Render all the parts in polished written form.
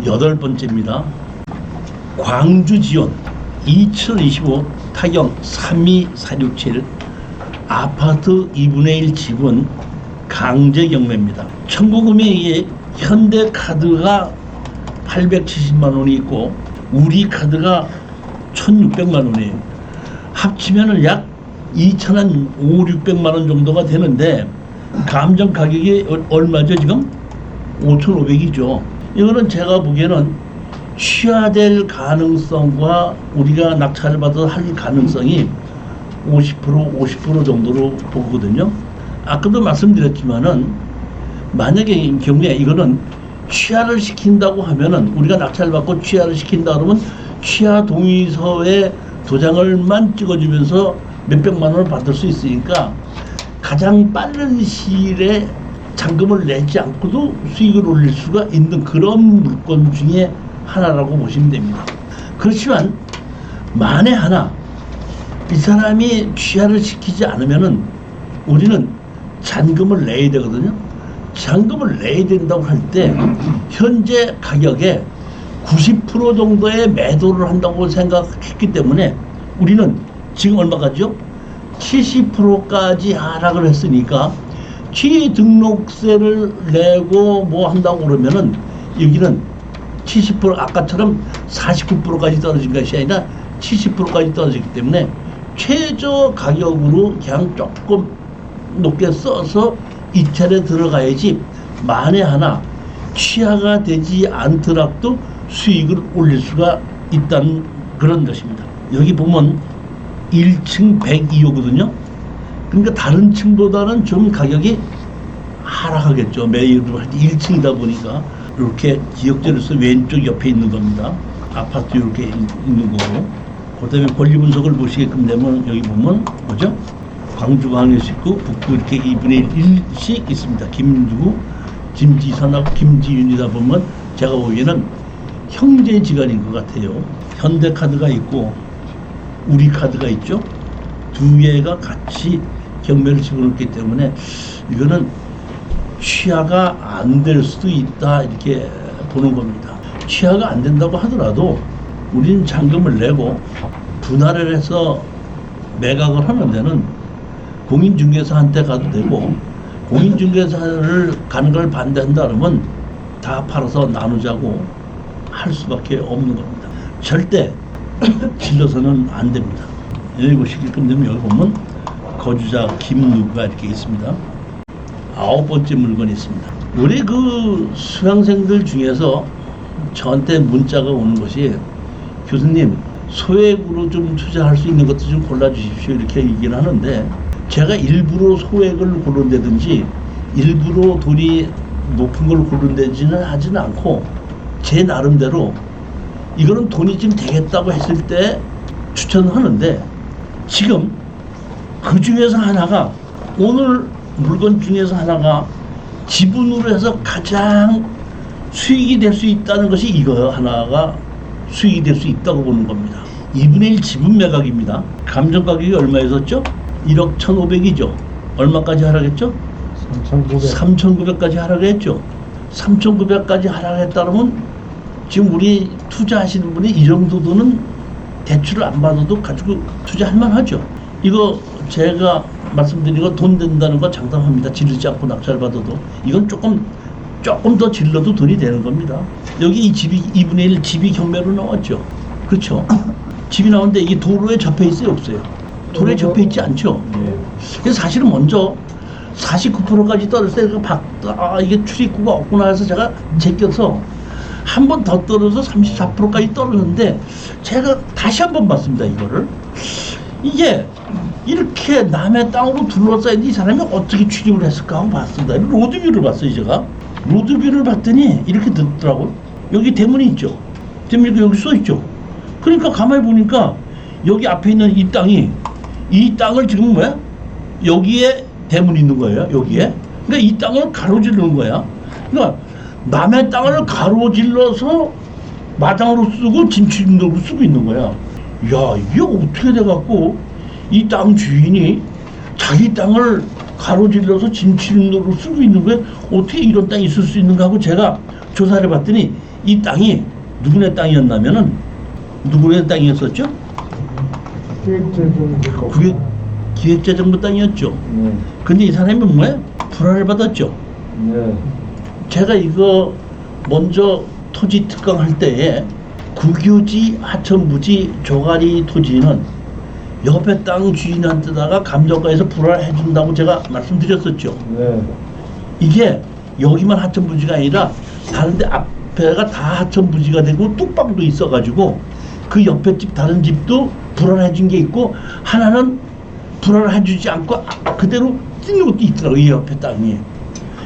8번째입니다. 광주 지원 2025 타경 32467 아파트 2분의 1 지분 강제 경매입니다. 청구금에 의해 현대카드가 870만 원이 있고 우리카드가 1,600만 원이에요. 합치면은 약 2,500~600만 원 정도가 되는데 감정 가격이 얼마죠 지금? 5,500이죠. 이거는 제가 보기에는 취하될 가능성과 우리가 낙찰을 받아서 할 가능성이 50% 정도로 보거든요. 아까도 말씀드렸지만은 만약에 경우에 이거는 취하를 시킨다고 하면은 우리가 낙찰을 받고 취하를 시킨다 그러면 취하 동의서에 도장을만 찍어주면서 몇백만 원을 받을 수 있으니까 가장 빠른 시일에 잔금을 내지 않고도 수익을 올릴 수가 있는 그런 물건 중에 하나라고 보시면 됩니다. 그렇지만 만에 하나 이 사람이 취하를 시키지 않으면은 우리는 잔금을 내야 되거든요. 잔금을 내야 된다고 할 때 현재 가격에 90% 정도의 매도를 한다고 생각했기 때문에 우리는 지금 얼마까지요? 70%까지 하락을 했으니까 취등록세를 내고 뭐 한다고 그러면은 여기는 70% 아까처럼 49%까지 떨어진 것이 아니라 70%까지 떨어지기 때문에 최저 가격으로 그냥 조금 높게 써서 이차례 들어가야지 만에 하나 취하가 되지 않더라도 수익을 올릴 수가 있다는 그런 것입니다. 여기 보면 1층 102호거든요. 그러니까 다른 층보다는 좀 가격이 하락하겠죠. 매입을 할 때 1층이다 보니까 이렇게 기역자로서 왼쪽 옆에 있는 겁니다. 아파트 이렇게 있는 거고. 그다음에 권리 분석을 보시게끔 되면 여기 보면 뭐죠? 광주광역시구 북구 이렇게 2분의 1씩 있습니다. 김누구, 김지선하고 김지윤이다 보면 제가 보기에는 형제지간인 것 같아요. 현대카드가 있고 우리카드가 있죠. 두 개가 같이 경매를 집어넣기 때문에 이거는 취하가 안 될 수도 있다 이렇게 보는 겁니다. 취하가 안 된다고 하더라도 우리는 잔금을 내고 분할을 해서 매각을 하는 데는 공인중개사한테 가도 되고 공인중개사를 가는 걸 반대한다 그러면 다 팔아서 나누자고 할 수밖에 없는 겁니다. 절대 질러서는 안 됩니다. 여기 보시게끔 되면 여기 보면 거주자 김누가 이렇게 있습니다. 9번째 물건이 있습니다. 우리 그 수강생들 중에서 저한테 문자가 오는 것이 교수님 소액으로 좀 투자할 수 있는 것도 좀 골라주십시오 이렇게 얘기를 하는데 제가 일부러 소액을 고른다든지 일부러 돈이 높은 걸 고른다지는 하지는 않고 제 나름대로 이거는 돈이 좀 되겠다고 했을 때 추천하는데 지금 그 중에서 하나가 오늘 물건 중에서 하나가 지분으로 해서 가장 수익이 될 수 있다는 것이 이거 하나가 수익이 될 수 있다고 보는 겁니다. 2분의 1 지분 매각입니다. 감정 가격이 얼마였었죠? 1억 1,500이죠. 얼마까지 하락했죠? 3,900까지 하락했죠. 3,900까지 하락했다면 지금 우리 투자하시는 분이 이 정도 돈은 대출을 안 받아도 가지고 투자할 만하죠. 이거 제가 말씀드린 거 돈 된다는 거 장담합니다. 질르지 않고 낙찰 받아도 이건 조금 더 질러도 돈이 되는 겁니다. 여기 이 집이 2분의 1 집이 경매로 나왔죠. 그렇죠. 집이 나오는데 이게 도로에 접해 있어요, 없어요? 도로에 접해 있지 않죠. 그래서 사실은 먼저 49%까지 떨어졌을 때 이게 출입구가 없구나 해서 제가 제껴서 한 번 더 떨어져서 34%까지 떨어졌는데 제가 다시 한 번 봤습니다. 이거를 이게 이렇게 남의 땅으로 둘러싸인 이 사람이 어떻게 출입을 했을까 하고 봤습니다. 로드뷰를 봤어요. 제가 로드뷰를 봤더니 이렇게 듣더라고요. 여기 대문이 있죠. 대문이 여기 써 있죠. 그러니까 가만히 보니까 여기 앞에 있는 이 땅을 지금 뭐야? 여기에 대문이 있는 거예요. 여기에. 그러니까 이 땅을 가로지르는 거야. 그러니까 남의 땅을 가로질러서 마당으로 쓰고 진출입로로 쓰고 있는 거야. 야, 이게 어떻게 돼갖고 이 땅 주인이 자기 땅을 가로질러서 진출입로로 쓰고 있는 거야? 어떻게 이런 땅이 있을 수 있는가 하고 제가 조사를 해봤더니 이 땅이 누구네 땅이었냐면은 누구네 땅이었었죠? 기획재정부 땅이었죠. 근데 이 사람이 뭐예요? 불화를 받았죠. 제가 이거 먼저 토지 특강할 때에 국유지, 하천부지, 조가리 토지는 옆에 땅 주인한테다가 감정가에서 불화를 해준다고 제가 말씀드렸었죠. 이게 여기만 하천부지가 아니라 다른데 앞에가 다 하천부지가 되고 뚝방도 있어가지고 그 옆에 집 다른 집도 불화를 해준 게 있고 하나는 불화를 해주지 않고 그대로 뛴 것도 있더라고요. 이 옆에 땅이.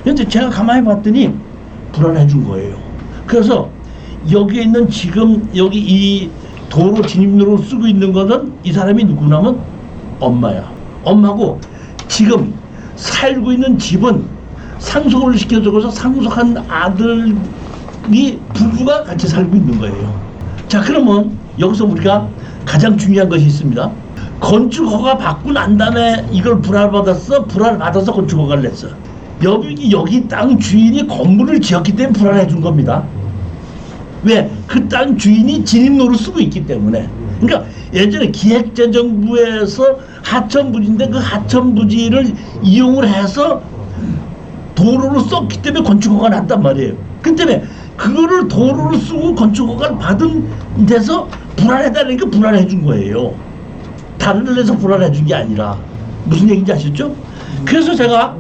근데 제가 가만히 봤더니 불화를 해준 거예요. 그래서 여기에 있는 지금 여기 이 도로 진입로로 쓰고 있는 것은 이 사람이 누구냐면 엄마야. 엄마고 지금 살고 있는 집은 상속을 시켜줘서 상속한 아들이 부부가 같이 살고 있는 거예요. 자, 그러면 여기서 우리가 가장 중요한 것이 있습니다. 건축허가 받고 난 다음에 이걸 불화를 받았어. 불화를 받아서 건축허가를 냈어. 여기 땅 주인이 건물을 지었기 때문에 불화를 해준 겁니다. 왜? 그 땅 주인이 진입로를 쓰고 있기 때문에. 그러니까 예전에 기획재정부에서 하천부지인데 그 하천부지를 이용을 해서 도로를 썼기 때문에 건축허가 났단 말이에요. 그 때문에 그거를 도로를 쓰고 건축허가를 받은 데서 불안해달라니까 불안해준 거예요. 다른 데서 불안해준 게 아니라. 무슨 얘기인지 아시죠? 그래서 제가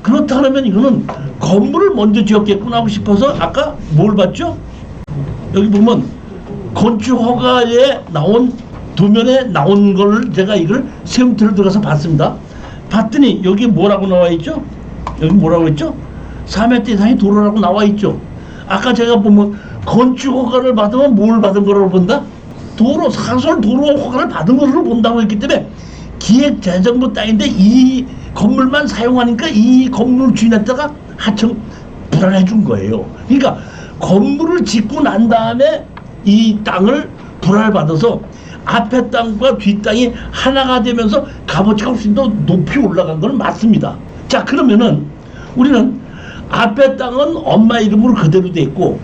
그렇다 그러면 이거는 건물을 먼저 지었겠구나 하고 싶어서 아까 뭘 봤죠? 여기 보면 건축허가에 나온 도면에 나온 걸 제가 이걸 세움틀을 들어가서 봤습니다. 봤더니 여기 뭐라고 나와 있죠? 여기 뭐라고 했죠? 3m 이상의 도로라고 나와 있죠. 아까 제가 보면 건축허가를 받으면 뭘 받은 거라고 본다? 도로, 사설 도로 허가를 받은 것으로 본다고 했기 때문에 기획재정부 땅인데 이 건물만 사용하니까 이 건물 주인한테가 하청 불안해 준 거예요. 그러니까 건물을 짓고 난 다음에 이 땅을 불안을 받아서 앞에 땅과 뒷 땅이 하나가 되면서 값어치가 훨씬 더 높이 올라간 건 맞습니다. 자, 그러면은 우리는 앞에 땅은 엄마 이름으로 그대로 돼 있고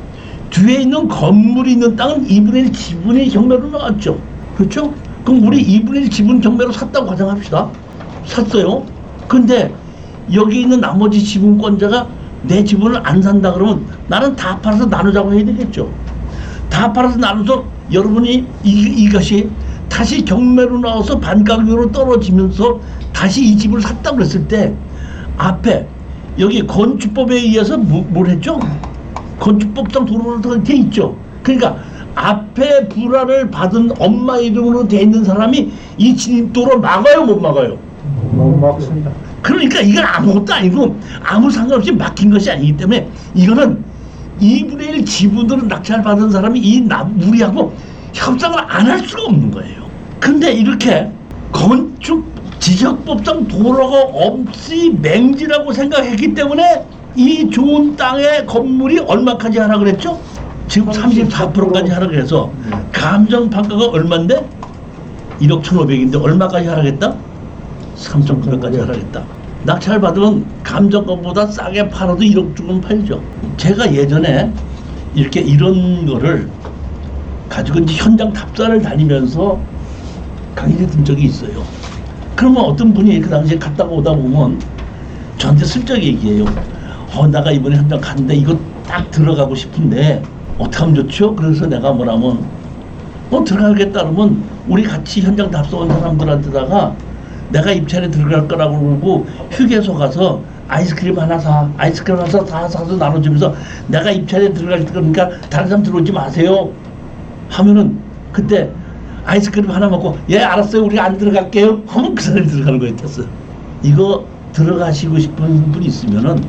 뒤에 있는 건물이 있는 땅은 2분의 1 지분의 경매로 나왔죠. 그렇죠? 그럼 우리 2분의 1 지분 경매로 샀다고 가정합시다. 샀어요. 근데 여기 있는 나머지 지분권자가 내 지분을 안 산다 그러면 나는 다 팔아서 나누자고 해야 되겠죠. 다 팔아서 나눠서 여러분이 이것이 다시 경매로 나와서 반가격으로 떨어지면서 다시 이 집을 샀다고 그랬을 때 앞에 여기 건축법에 의해서 뭘 했죠? 건축법상 도로로 돼 있죠. 그러니까 앞에 불화를 받은 엄마 이름으로 돼 있는 사람이 이 진입도로 막아요, 못 막아요? 못 막습니다. 그러니까 이건 아무것도 아니고 아무 상관없이 막힌 것이 아니기 때문에 이거는 2분의 1 지분으로 낙찰 받은 사람이 우리하고 협상을 안 할 수가 없는 거예요. 근데 이렇게 건축 지적법상 도로가 없이 맹지라고 생각했기 때문에 이 좋은 땅의 건물이 얼마까지 하라 그랬죠? 지금 34%까지 하라 그래서 감정평가가 얼만데? 1억 1,500인데 얼마까지 하라겠다? 3,900까지 하라겠다. 낙찰 받으면 감정가보다 싸게 팔아도 1억 주면 팔죠. 제가 예전에 이렇게 이런 거를 가지고 이제 현장 답사를 다니면서 강의를 든 적이 있어요. 그러면 어떤 분이 그 당시에 갔다가 오다 보면 저한테 슬쩍 얘기해요. 내가 이번에 현장 갔는데 이거 딱 들어가고 싶은데 어떻게 하면 좋죠? 그래서 내가 뭐라면 들어가겠다 그러면 우리 같이 현장 답사 온 사람들한테다가 내가 입찰에 들어갈 거라고 그러고 휴게소 가서 아이스크림 하나 다 사서 나눠주면서 내가 입찰에 들어갈 거니까 다른 사람 들어오지 마세요 하면은 그때 아이스크림 하나 먹고 예 알았어요 우리가 안 들어갈게요 하면 그 사람이 들어가는 거였었어. 이거 들어가시고 싶은 분 있으면은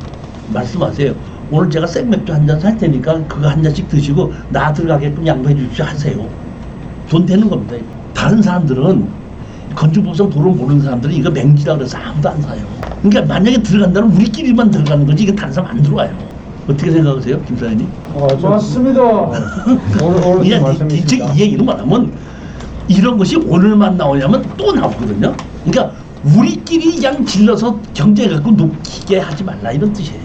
말씀하세요. 오늘 제가 생맥주 한 잔 살 테니까 그거 한 잔씩 드시고 나 들어가게끔 양보해 주십시오 하세요. 돈 되는 겁니다. 다른 사람들은 건축법상 도로 모르는 사람들은 이거 맹지라 그래서 아무도 안 사요. 그러니까 만약에 들어간다면 우리끼리만 들어가는 거지 이게 다른 사람 안 들어와요. 어떻게 생각하세요, 김 사장님? 맞습니다. 오늘 이 얘기를 말하면 이런 것이 오늘만 나오냐면 또 나오거든요. 그러니까 우리끼리 그냥 질러서 경쟁 갖고 높게 하지 말라 이런 뜻이에요.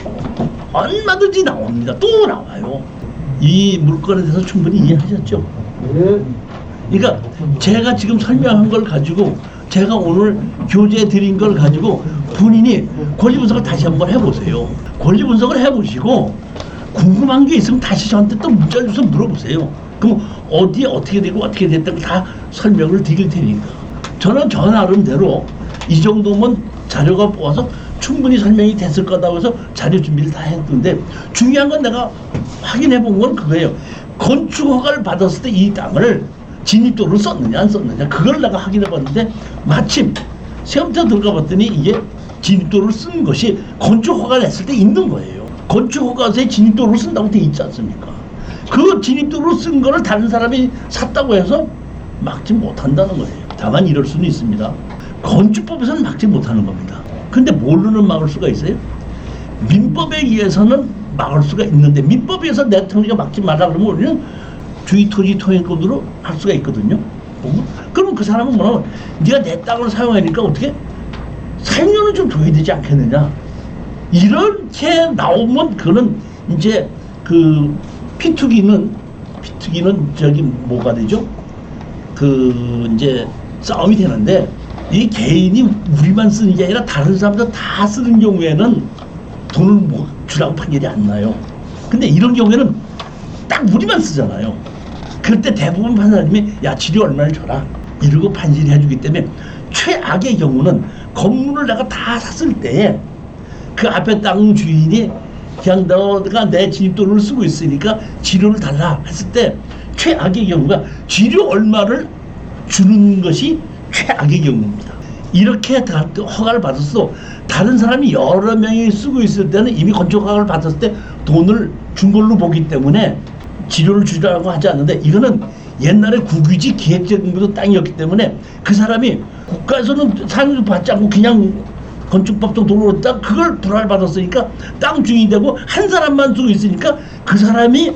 얼마든지 나옵니다. 또 나와요. 이 물건에 대해서 충분히 이해하셨죠? 예. 그러니까 제가 지금 설명한 걸 가지고 제가 오늘 교재 드린 걸 가지고 본인이 권리 분석을 다시 한번 해보세요. 권리 분석을 해보시고 궁금한 게 있으면 다시 저한테 또 문자를 줘서 물어보세요. 그럼 어디에 어떻게 되고 어떻게 됐다고 다 설명을 드릴 테니까. 저는 저 나름대로 이 정도면 자료가 뽑아서 충분히 설명이 됐을 거다고 해서 자료 준비를 다 했는데 중요한 건 내가 확인해 본 건 그거예요. 건축 허가를 받았을 때 이 땅을 진입도로 썼느냐 안 썼느냐 그걸 내가 확인해 봤는데 마침 시험터 들어가 봤더니 이게 진입도를 쓴 것이 건축 허가를 했을 때 있는 거예요. 건축 허가서에 진입도를 쓴다고 돼 있지 않습니까? 그 진입도로 쓴 거를 다른 사람이 샀다고 해서 막지 못한다는 거예요. 다만 이럴 수는 있습니다. 건축법에서는 막지 못하는 겁니다. 근데 뭘로는 막을 수가 있어요? 민법에 의해서는 막을 수가 있는데 민법에 의해서 내 토지가 막지 말라 그러면 우리는 주의토지통행권으로 할 수가 있거든요. 그러면 그 사람은 뭐냐면 네가 내 땅을 사용하니까 어떻게 사용료는 좀 줘야 되지 않겠느냐. 이렇게 나오면 그거는 이제 그 피투기는 저기 뭐가 되죠? 그 이제 싸움이 되는데 이 개인이 우리만 쓰는 게 아니라 다른 사람도 다 쓰는 경우에는 돈을 뭐 주라고 판결이 안 나요. 근데 이런 경우에는 딱 우리만 쓰잖아요. 그때 대부분 판사님이 야 지료 얼마를 줘라 이러고 판시를 해주기 때문에 최악의 경우는 건물을 내가 다 샀을 때 그 앞에 땅 주인이 그냥 너가 내 진입도를 쓰고 있으니까 지료를 달라 했을 때 최악의 경우가 지료 얼마를 주는 것이 최악의 경우입니다. 이렇게 허가를 받았어 다른 사람이 여러 명이 쓰고 있을 때는 이미 건축 허가를 받았을 때 돈을 준 걸로 보기 때문에 지료를 주라고 하지 않는데 이거는 옛날에 국유지 기획재정부도 땅이었기 때문에 그 사람이 국가에서는 상여도 받지 않고 그냥 건축법도 돈으로 딱 그걸 불화를 받았으니까 땅 주인이 되고 한 사람만 쓰고 있으니까 그 사람이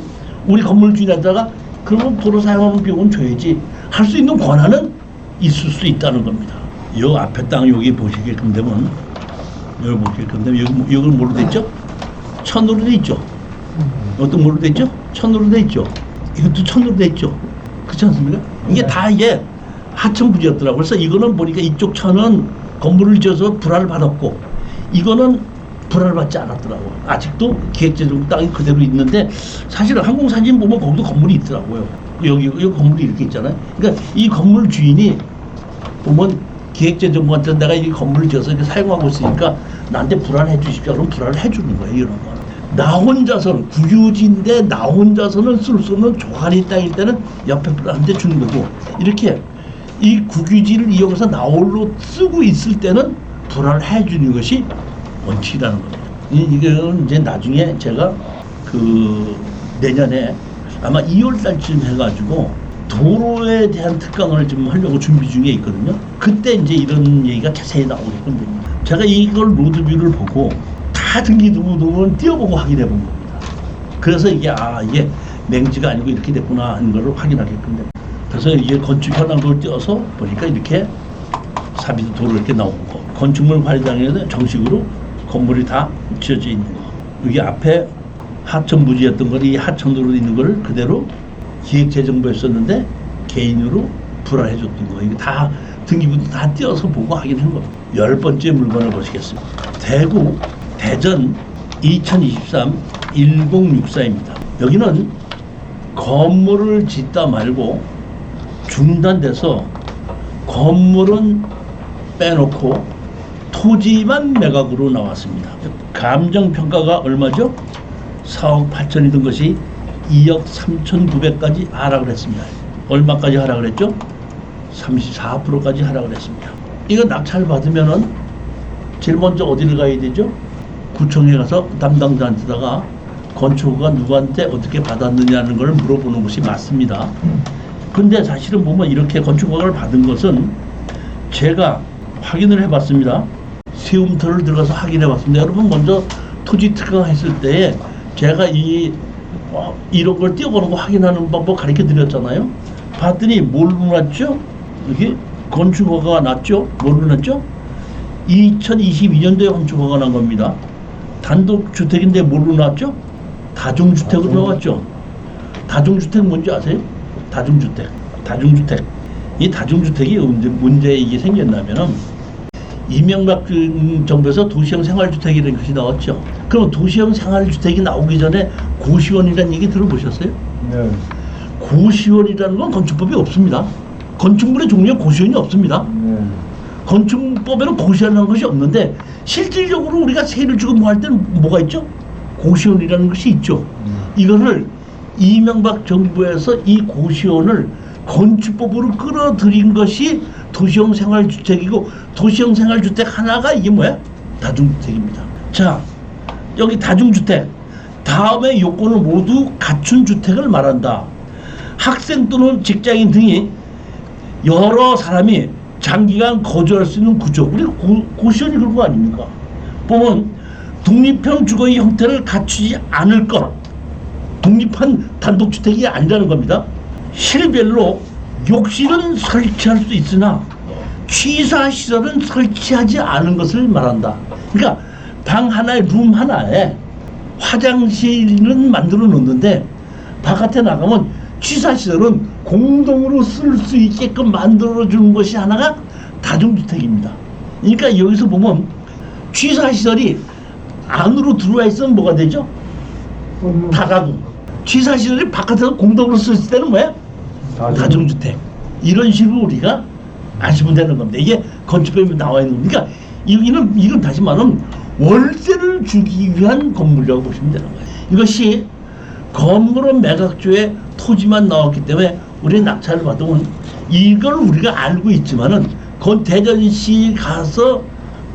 우리 건물 주인한테다가 그러면 도로 사용하는 비용은 줘야지 할 수 있는 권한은 있을 수 있다는 겁니다. 요 앞에 땅 여기 보시게끔 되면 여기 보시게끔 되면 여기 뭘로 돼 있죠? 천으로 돼 있죠. 어떤 뭘로 돼 있죠? 천으로 돼 있죠. 이것도 천으로 돼 있죠. 그렇지 않습니까? 이게 다 이게 하천 부지였더라고요. 그래서 이거는 보니까 이쪽 천은 건물을 지어서 불화를 받았고 이거는 불화를 받지 않았더라고요. 아직도 기획재정부 땅이 그대로 있는데 사실은 항공사진 보면 거기도 건물이 있더라고요. 여기 건물이 이렇게 있잖아요. 그러니까 이 건물 주인이 보면 기획재정부한테 내가 이 건물을 지어서 이렇게 사용하고 있으니까 나한테 불화를 해주십시오. 그럼 불화를 해주는 거예요. 이런 거. 나 혼자서는 국유지인데 나 혼자서는 쓸 수 없는 조가리 땅일 때는 옆에 분한테 주는 거고 이렇게 이 국유지를 이용해서 나 홀로 쓰고 있을 때는 불화를 해주는 것이 원칙이라는 겁니다. 이거는 이제 나중에 제가 그 내년에 아마 2월 달쯤 해가지고 도로에 대한 특강을 좀 하려고 준비 중에 있거든요. 그때 이제 이런 얘기가 자세히 나오게끔 됩니다. 제가 이걸 로드뷰를 보고 다 등기부등본을 띄워보고 확인해 본 겁니다. 그래서 이게 이게 맹지가 아니고 이렇게 됐구나 하는 걸 확인하게끔 됩니다. 그래서 이게 건축 현황도를 띄워서 보니까 이렇게 사비도 도로 이렇게 나오는 거. 건축물 관리장에는 정식으로 건물이 다 지어져 있는 거. 여기 앞에 하천 부지였던 걸 이 하천도로 있는 걸 그대로 기획재정부에 썼는데 개인으로 불화해 줬던 거. 이게 다 등기부도 다 띄워서 보고 확인한 겁니다. 10번째 물건을 보시겠습니다. 대구 대전 2023 1064입니다. 여기는 건물을 짓다 말고 중단돼서 건물은 빼놓고 토지만 매각으로 나왔습니다. 감정평가가 얼마죠? 4억 8천이던 것이 2억 3,900까지 하락을 했습니다. 얼마까지 하락을 했죠? 34%까지 하락을 했습니다. 이거 낙찰 받으면은 제일 먼저 어디를 가야 되죠? 구청에 가서 담당자한테다가 건축허가 누구한테 어떻게 받았느냐는 걸 물어보는 것이 맞습니다. 근데 사실은 보면 이렇게 건축허가를 받은 것은 제가 확인을 해봤습니다. 세움터를 들어가서 확인해 봤습니다. 여러분 먼저 토지 특강 했을 때에 제가 이런 걸 띄워보는 거 확인하는 방법 가르쳐 드렸잖아요. 봤더니 뭘로 났죠? 여기 건축허가가 났죠? 뭘로 났죠? 2022년도에 건축허가 난 겁니다. 단독주택인데 뭘로 났죠? 다중주택으로 나왔죠. 다중주택 뭔지 아세요? 다중주택. 이 다중주택이 언제 문제 이게 생겼냐면은 이명박 정부에서 도시형 생활주택이라는 것이 나왔죠. 그럼 도시형 생활주택이 나오기 전에 고시원이라는 얘기 들어보셨어요? 네. 고시원이라는 건 건축법이 없습니다. 건축물의 종류에 고시원이 없습니다. 네. 건축법에는 고시원이라는 것이 없는데 실질적으로 우리가 세를 주고 뭐 할 때는 뭐가 있죠? 고시원이라는 것이 있죠. 이거를 이명박 정부에서 이 고시원을 건축법으로 끌어들인 것이 도시형 생활주택이고, 도시형 생활주택 하나가 이게 뭐야? 다중주택입니다. 자, 여기 다중주택 다음에 요건은 모두 갖춘 주택을 말한다. 학생 또는 직장인 등이 여러 사람이 장기간 거주할 수 있는 구조. 우리 고시원이 그런 거 아닙니까? 보면 독립형 주거의 형태를 갖추지 않을 것. 독립한 단독주택이 아니라는 겁니다. 실별로 욕실은 설치할 수 있으나 취사시설은 설치하지 않은 것을 말한다. 그러니까 방 하나에, 룸 하나에 화장실은 만들어 놓는데 바깥에 나가면 취사시설은 공동으로 쓸 수 있게끔 만들어 주는 것이 하나가 다중주택입니다. 그러니까 여기서 보면 취사시설이 안으로 들어와 있으면 뭐가 되죠? 다가구. 취사시설이 바깥에서 공동으로 쓸 때는 뭐야? 다중주택. 이런 식으로 우리가 아시면 되는 겁니다. 이게 건축법에 나와 있는 겁니다. 그러니까 이건 다시 말하면 월세를 주기 위한 건물이라고 보시면 되는 거예요. 이것이 건물은 매각조에 토지만 나왔기 때문에 우리는 낙찰을 받으면 이걸 우리가 알고 있지만은 건 대전시 가서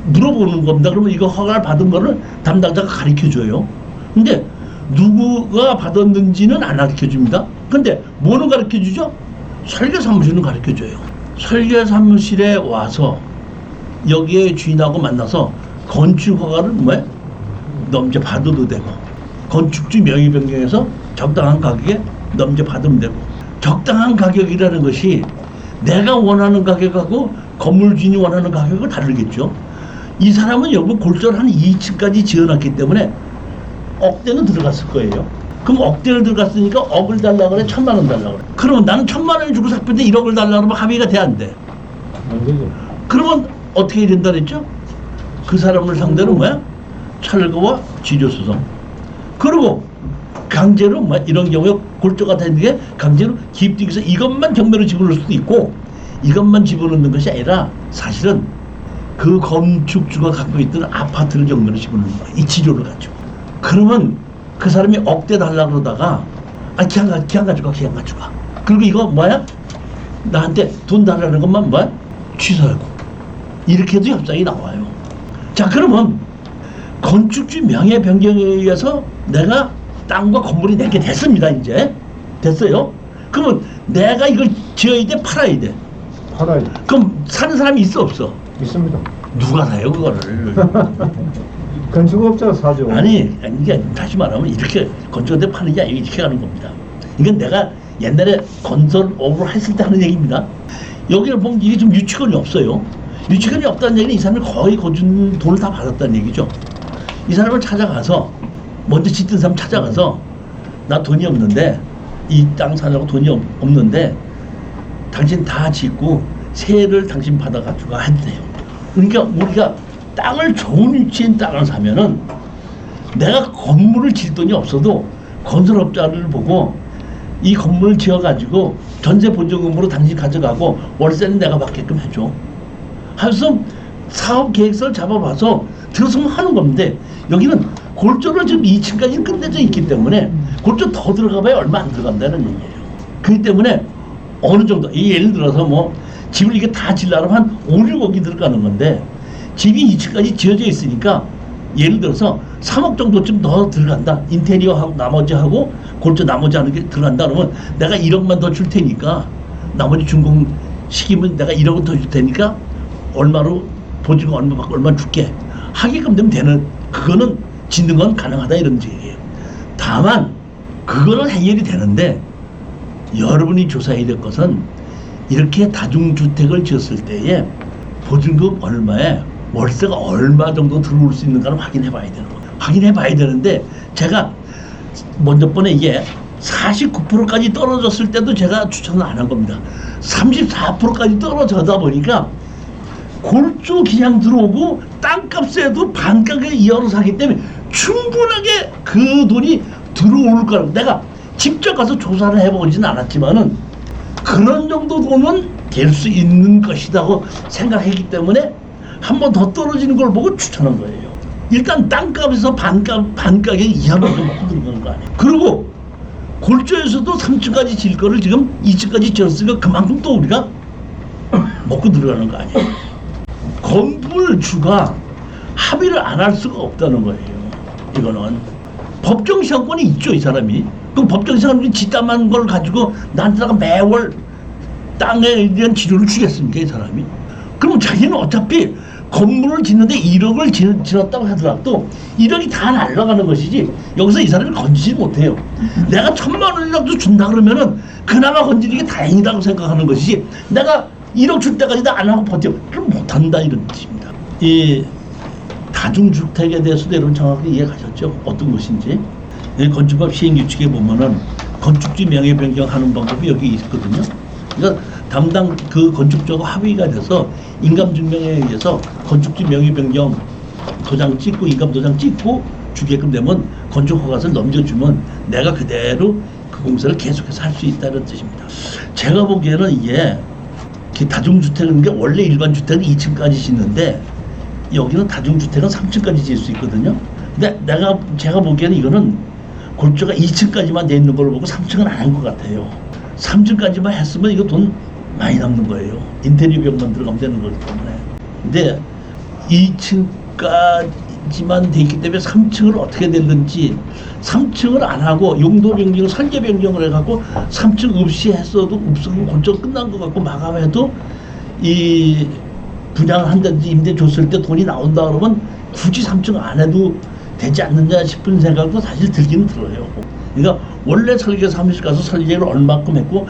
물어보는 겁니다. 그러면 이거 허가를 받은 거를 담당자가 가르쳐 줘요. 근데 누구가 받았는지는 안 가르쳐 줍니다. 근데 뭐는 가르쳐 주죠? 설계사무실은 가르쳐 줘요. 설계사무실에 와서 여기에 주인하고 만나서 건축 허가를 뭐야? 넘겨 받아도 되고, 건축주 명의 변경해서 적당한 가격에 넘겨 받으면 되고, 적당한 가격이라는 것이 내가 원하는 가격하고 건물 주인이 원하는 가격은 다르겠죠. 이 사람은 여기 골조를 한 2층까지 지어놨기 때문에 억대는 들어갔을 거예요. 그럼 억대를 들어갔으니까 억을 달라고 그래, 1,000만 원 달라고 그래. 그러면 나는 1,000만 원을 주고 샀는데 1억을 달라고 그러면 합의가 돼, 안 돼? 안 되죠. 그러면 어떻게 해야 된다 그랬죠? 그 사람을 상대로 뭐야? 철거와 지조수송. 그리고 강제로 뭐 이런 경우에 골조가 되는 게 강제로 기입되기서 이것만 경매로 집어넣을 수도 있고, 이것만 집어넣는 것이 아니라 사실은 그 건축주가 갖고 있던 아파트를 경매로 집어넣는 거야. 이 지조를 가지고. 그러면 그 사람이 억대 달라고 그러다가 기한 가져가. 그리고 이거 뭐야? 나한테 돈 달라는 것만 뭐야? 취소하고. 이렇게 해도 협상이 나와요. 자, 그러면 건축주 명예 변경에 의해서 내가 땅과 건물이 내게 됐습니다. 이제 됐어요. 그러면 내가 이걸 지어야 돼, 팔아야 돼? 팔아야 돼. 그럼 사는 사람이 있어, 없어? 있습니다. 누가 사요 그거를? 건축업자가 사죠. 아니, 이게 다시 말하면 이렇게 건축업체 파는 게 아니고 이렇게 가는 겁니다. 이건 내가 옛날에 건설업을 했을 때 하는 얘기입니다. 여기를 보면 이게 좀 유치권이 없어요. 유치권이 없다는 얘기는 이 사람이 거의 거준 돈을 다 받았다는 얘기죠. 이 사람을 찾아가서, 먼저 짓던 사람 찾아가서, 나 돈이 없는데, 이 땅 사려고 돈이 없는데 당신 다 짓고 세를 당신 받아가지고 해도 돼요. 그러니까 우리가 땅을 좋은 위치인 땅을 사면은 내가 건물을 질 돈이 없어도 건설업자를 보고 이 건물을 지어가지고 전세 보증금으로 당신 가져가고 월세는 내가 받게끔 해줘. 하면서 사업 계획서를 잡아봐서 들어서면 하는 건데, 여기는 골조를 지금 2층까지 끝내져 있기 때문에 골조 더 들어가봐야 얼마 안 들어간다는 얘기예요. 그렇기 때문에 어느 정도, 예를 들어서 뭐 집을 이게 다 지려면 한 5, 6억이 들어가는 건데 집이 2층까지 지어져 있으니까 예를 들어서 3억 정도쯤 더 들어간다. 인테리어하고 나머지하고 골조 나머지 하는 게 들어간다 그러면 내가 1억만 더 줄 테니까, 나머지 준공 시키면 내가 1억은 더 줄 테니까 얼마로 보증금 얼마 받고 얼마 줄게 하게끔 되면 되는, 그거는 짓는 건 가능하다 이런 얘기예요. 다만 그거는 해결이 되는데 여러분이 조사해야 될 것은 이렇게 다중주택을 지었을 때에 보증금 얼마에 월세가 얼마 정도 들어올 수 있는가를 확인해 봐야 되는 거예요. 확인해 봐야 되는데 제가 먼저 번에 이게 49%까지 떨어졌을 때도 제가 추천을 안 한 겁니다. 34%까지 떨어져다 보니까 골조 그냥 들어오고 땅값에도 반가격에 이어서 사기 때문에 충분하게 그 돈이 들어올 거라고 내가 직접 가서 조사를 해보지는 않았지만은 그런 정도 돈은 될 수 있는 것이라고 생각했기 때문에 한 번 더 떨어지는 걸 보고 추천한 거예요. 일단 땅값에서 반가격 이하만큼 먹고 들어가는 거 아니에요. 그리고 골조에서도 3층까지 질 거를 지금 2층까지 지었으니까 그만큼 또 우리가 먹고 들어가는 거 아니에요. 건물주가 합의를 안 할 수가 없다는 거예요. 이거는 법정 시한권이 있죠, 이 사람이. 그럼 법정 시한권이 지담한 걸 가지고 나한테다가 매월 땅에 대한 지료를 주겠습니까, 이 사람이? 그럼 자기는 어차피 건물을 짓는데 1억을 지었다고 하더라도 1억이 다 날아가는 것이지 여기서 이 사람이 건지지 못해요. 내가 1,000만 원이라도 준다 그러면은 그나마 건지는 게 다행이라고 생각하는 것이지 내가 1억 줄 때까지도 안 하고 버텨. 그럼 못한다 이런 뜻입니다. 이 다중주택에 대해서도 여러분 정확히 이해가셨죠? 어떤 것인지. 건축법 시행규칙에 보면은 건축주 명의 변경하는 방법이 여기 있거든요. 그러니까 담당 그 건축주하고 합의가 돼서 인감증명에 의해서 건축주 명의 변경 도장 찍고 인감도장 찍고 주게끔 되면 건축허가서를 넘겨주면 내가 그대로 그 공사를 계속해서 할 수 있다는 뜻입니다. 제가 보기에는 이게 다중주택은 게 원래 일반 주택은 2층까지 짓는데 여기는 다중주택은 3층까지 지을 수 있거든요. 근데 제가 보기에는 이거는 골조가 2층까지만 돼 있는 걸 보고 3층은 안 한 것 같아요. 3층까지만 했으면 이거 돈 많이 남는 거예요. 인테리어 비용만 들어가면 되는 거기 때문에. 근데 2층까지만 돼 있기 때문에 3층을 어떻게 됐는지 3층을 안 하고 용도 변경, 설계 변경을 해갖고 3층 없이 했어도 없으면 골조 끝난 것 같고 마감해도 이 분양을 한다든지 임대 줬을 때 돈이 나온다 그러면 굳이 3층 안 해도 되지 않느냐 싶은 생각도 사실 들기는 들어요. 그러니까 원래 설계 사무실 가서 설계를 얼마큼 했고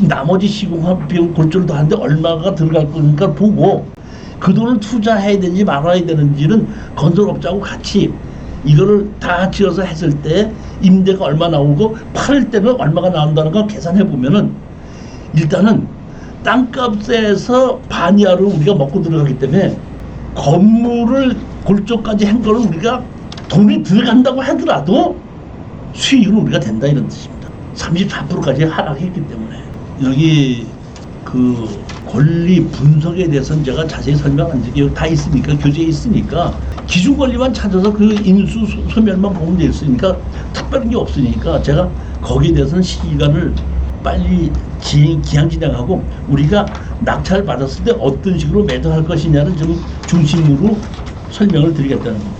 나머지 시공한 비용 골조를 더 하는데 얼마가 들어갈 거니까 보고 그 돈을 투자해야 되는지 말아야 되는지는 건설업자하고 같이 이거를 다 지어서 했을 때 임대가 얼마 나오고 팔을 때는 얼마가 나온다는 걸 계산해 보면은 일단은 땅값에서 반 이하를 우리가 먹고 들어가기 때문에 건물을 골조까지 한 거를 우리가 돈이 들어간다고 하더라도 수익은 우리가 된다 이런 뜻입니다. 34%까지 하락했기 때문에 여기 그 권리 분석에 대해서는 제가 자세히 설명한 적이 여기 다 있으니까 교재에 있으니까 기준 권리만 찾아서 그 인수 소멸만 보면 돼 있으니까 특별한 게 없으니까 제가 거기에 대해서는 시간을 빨리 기한 진행하고 우리가 낙찰 받았을 때 어떤 식으로 매도할 것이냐는 좀 중심으로 설명을 드리겠다는 겁니다.